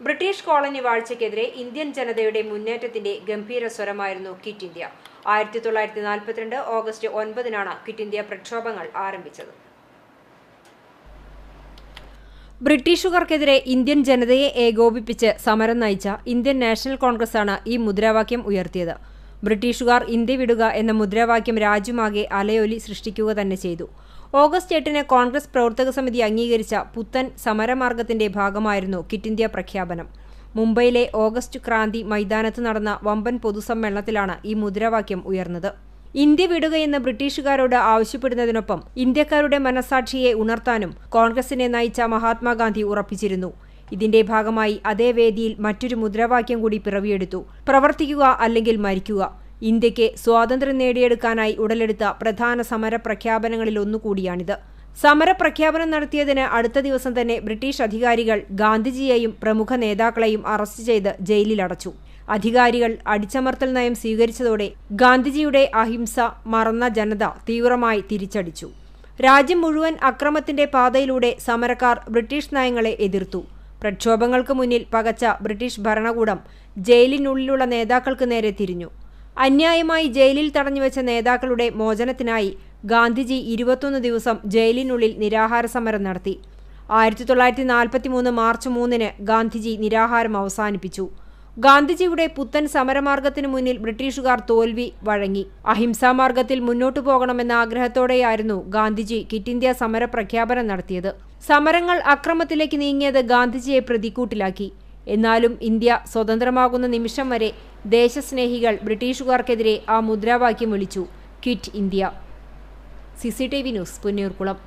British colony വാഴ്ചയ്ക്കെതിരെ Indian ജനതയുടെ മുന്നേറ്റത്തിന്റെ ഗംഭീര സ്വരമായിരുന്നു ക്വിറ്റ് ഇന്ത്യ. 1942 ഓഗസ്റ്റ് 9-നാണ് ക്വിറ്റ് ഇന്ത്യ പ്രക്ഷോഭങ്ങൾ ആരംഭിച്ചത്. ബ്രിട്ടീഷുകാർക്കെതിരെ ഇന്ത്യൻ ജനതയെ ഏകോപിപ്പിച്ച് സമരം നയിച്ച ഇന്ത്യൻ നാഷണൽ കോൺഗ്രസാണ് ഈ മുദ്രാവാക്യം ഉയർത്തിയത്. ബ്രിട്ടീഷുകാർ ഇന്ത്യ വിടുക എന്ന മുദ്രാവാക്യം രാജ്യമാകെ അലയൊലി സൃഷ്ടിക്കുക തന്നെ ചെയ്തു. ഓഗസ്റ്റ് 8-ന് കോൺഗ്രസ് പ്രവർത്തക സമിതി അംഗീകരിച്ച പുത്തൻ സമരമാർഗത്തിന്റെ ഭാഗമായിരുന്നു ക്വിറ്റ് ഇന്ത്യ പ്രഖ്യാപനം. മുംബൈയിലെ ഓഗസ്റ്റ് ക്രാന്തി മൈതാനത്ത് നടന്ന വമ്പൻ പൊതുസമ്മേളനത്തിലാണ് ഈ മുദ്രാവാക്യം ഉയർന്നത്. ഇന്ത്യ വിടുകയെന്ന് ബ്രിട്ടീഷുകാരോട് ആവശ്യപ്പെടുന്നതിനൊപ്പം ഇന്ത്യക്കാരുടെ മനസാക്ഷിയെ ഉണർത്താനും കോൺഗ്രസിനെ നയിച്ച മഹാത്മാഗാന്ധി ഉറപ്പിച്ചിരുന്നു. ഇതിന്റെ ഭാഗമായി അതേ വേദിയിൽ മറ്റൊരു മുദ്രാവാക്യം കൂടി പിറവിയെടുത്തു: പ്രവർത്തിക്കുക അല്ലെങ്കിൽ മരിക്കുക. ഇന്ത്യക്ക് സ്വാതന്ത്ര്യം നേടിയെടുക്കാനായി ഉടലെടുത്ത പ്രധാന സമരപ്രഖ്യാപനങ്ങളിലൊന്നുകൂടിയാണിത്. സമരപ്രഖ്യാപനം നടത്തിയതിന് അടുത്ത ദിവസം തന്നെ ബ്രിട്ടീഷ് അധികാരികൾ ഗാന്ധിജിയെയും പ്രമുഖ നേതാക്കളെയും അറസ്റ്റ് ചെയ്ത് ജയിലിലടച്ചു. അധികാരികൾ അടിച്ചമർത്തൽ നയം സ്വീകരിച്ചതോടെ ഗാന്ധിജിയുടെ അഹിംസ മറന്ന ജനത തീവ്രമായി തിരിച്ചടിച്ചു. രാജ്യം മുഴുവൻ അക്രമത്തിന്റെ പാതയിലൂടെ സമരക്കാർ ബ്രിട്ടീഷ് നയങ്ങളെ എതിർത്തു. പ്രക്ഷോഭങ്ങൾക്ക് മുന്നിൽ പകച്ച ബ്രിട്ടീഷ് ഭരണകൂടം ജയിലിനുള്ളിലുള്ള നേതാക്കൾക്ക് നേരെ തിരിഞ്ഞു. അന്യായമായി ജയിലിൽ തടഞ്ഞുവെച്ച നേതാക്കളുടെ മോചനത്തിനായി ഗാന്ധിജി 21 ദിവസം ജയിലിനുള്ളിൽ നിരാഹാര സമരം നടത്തി. 1943 മാർച്ച് 3-ന് ഗാന്ധിജി നിരാഹാരം അവസാനിപ്പിച്ചു. ഗാന്ധിജിയുടെ പുത്തൻ സമരമാർഗത്തിനു മുന്നിൽ ബ്രിട്ടീഷുകാർ തോൽവി വഴങ്ങി. അഹിംസാമാർഗത്തിൽ മുന്നോട്ടു പോകണമെന്ന ആഗ്രഹത്തോടെയായിരുന്നു ഗാന്ധിജി ക്വിറ്റ് ഇന്ത്യ സമര പ്രഖ്യാപനം നടത്തിയത്. സമരങ്ങൾ അക്രമത്തിലേക്ക് നീങ്ങിയത് ഗാന്ധിജിയെ പ്രതിക്കൂട്ടിലാക്കി. എന്നാലും ഇന്ത്യ സ്വതന്ത്രമാകുന്ന നിമിഷം വരെ ദേശസ്നേഹികൾ ബ്രിട്ടീഷുകാർക്കെതിരെ ആ മുദ്രാവാക്യം വിളിച്ചു: quit India. CCTV news, Punnayurkulam.